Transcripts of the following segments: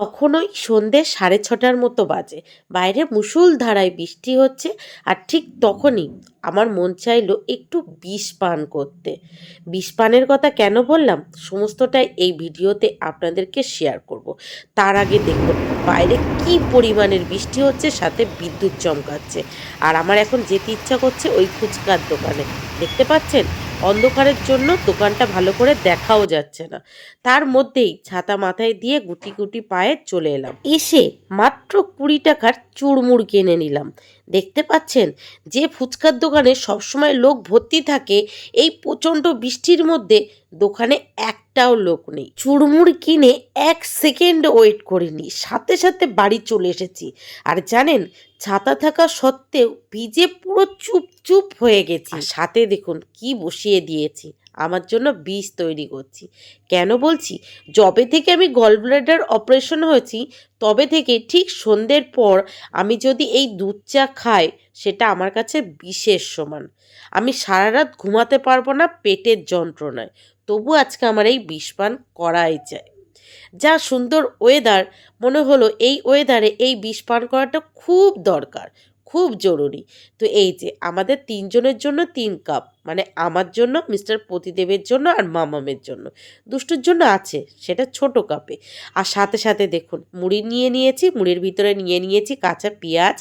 তখনই সন্ধ্যে 6:30টার মতো বাজে। বাইরে মুষলধারায় বৃষ্টি হচ্ছে। আর ঠিক তখনই আমার মন চাইলো একটু বিষ পান করতে। বিষ পানের কথা কেন বললাম? সমস্তটাই এই ভিডিওতে আপনাদেরকে শেয়ার করব। তার আগে দেখুন বাইরে কি পরিমাণের বৃষ্টি হচ্ছে, সাথে বিদ্যুৎ চমকাচ্ছে। আর আমার এখন যেতে ইচ্ছা করছে ওই ফুচকার দোকানে। দেখতে পাচ্ছেন? অন্ধকারের জন্য দোকানটা ভালো করে দেখাও যাচ্ছে না। তার মধ্যেই ছাতা মাথায় দিয়ে গুটি গুটি পায়ে চলে এলাম। এসে মাত্র 20 টাকার চুড়মুড় কিনে নিলাম। দেখতে পাচ্ছেন, যে ফুচকার দোকানে সবসময় লোক ভর্তি থাকে, এই প্রচণ্ড বৃষ্টির মধ্যে দোকানে একটাও লোক নেই। চুড়মুড় কিনে 1 সেকেন্ড ওয়েট করিনি, সাথে সাথে বাড়ি চলে এসেছি। আর জানেন, ছাতা থাকা সত্ত্বেও ভিজে পুরো চুপ চুপ হয়ে গেছি। আর সাথে দেখুন কি বসিয়ে দিয়েছি, আমার জন্য বিষ তৈরি করছি। কেন বলছি? যবে থেকে আমি গলব্লাডার অপারেশন হয়েছি, তবে থেকে ঠিক সন্ধ্যের পর আমি যদি এই দুধ চা খাই, সেটা আমার কাছে বিষের সমান। আমি সারা রাত ঘুমাতে পারবো না পেটের যন্ত্রণায়। তবু আজকে আমার এই বিষ পান করাই চাই। যা সুন্দর ওয়েদার, মনে হলো এই ওয়েদারে এই বিষ পান করাটা খুব দরকার, খুব জরুরি। তো এই যে আমাদের তিনজনের জন্য 3 কাপ, মানে আমার জন্য, মিস্টার প্রতিদেবের জন্য আর মামামের জন্য। দুষ্টুর জন্য আছে, সেটা ছোট কাপে। আর সাথে সাথে দেখুন মুড়ি নিয়ে নিয়েছি, মুড়ির ভিতরে নিয়ে নিয়েছি কাঁচা পেঁয়াজ,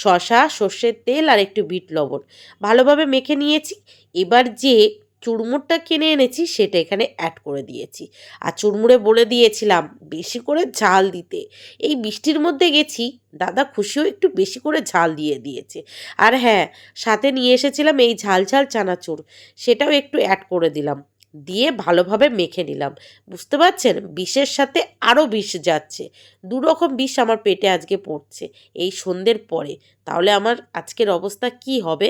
শসা, সর্ষের তেল আর একটু বিট লবণ। ভালোভাবে মেখে নিয়েছি। এবার যে চুড়মুড়টা কিনে এনেছি সেটা এখানে অ্যাড করে দিয়েছি। আর চুড়মুড়ে বলে দিয়েছিলাম বেশি করে ঝাল দিতে। এই বৃষ্টির মধ্যে গেছি, দাদা খুশিও একটু বেশি করে ঝাল দিয়ে দিয়েছে। আর হ্যাঁ, সাথে নিয়ে এসেছিলাম এই ঝাল ঝাল চানাচুর, সেটাও একটু অ্যাড করে দিলাম। দিয়ে ভালোভাবে মেখে নিলাম। বুঝতে পারছেন, বিষের সাথে আরও বিষ যাচ্ছে। দুরকম বিষ আমার পেটে আজকে পড়ছে এই সন্ধ্যের পরে। তাহলে আমার আজকের অবস্থা কি হবে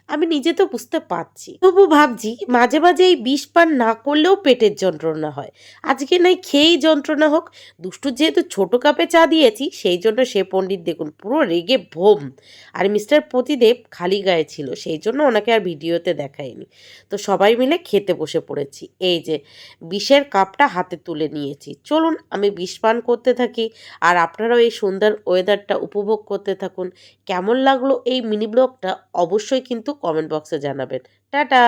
আমি নিজে তো বুঝতে পারছি। তবু ভাবছি মাঝে মাঝে এই বিষ পান না করলেও পেটের যন্ত্রণা হয়। আজকে নাই খেয়েই যন্ত্রণা হোক। দুষ্টু যেহেতু ছোট কাপে চা দিয়েছি, সেই জন্য সে পণ্ডিত দেখুন পুরো রেগে ভোম। আর মিস্টার প্রতিদেব খালি গায়ে ছিল, সেই জন্য ওনাকে আর ভিডিওতে দেখায়নি। তো সবাই মিলে খেতে বসে পড়েছি। এই যে বিষের কাপটা হাতে তুলে নিয়েছি, চলুন আমি বিষ পান করতে থাকি। আর আপনারাও এই সুন্দর ওয়েদারটা উপভোগ করতে থাকুন। কেমন লাগলো এই মিনি ব্লগটা অবশ্যই কিন্তু কমেন্ট বক্সে জানাবেন। টাটা।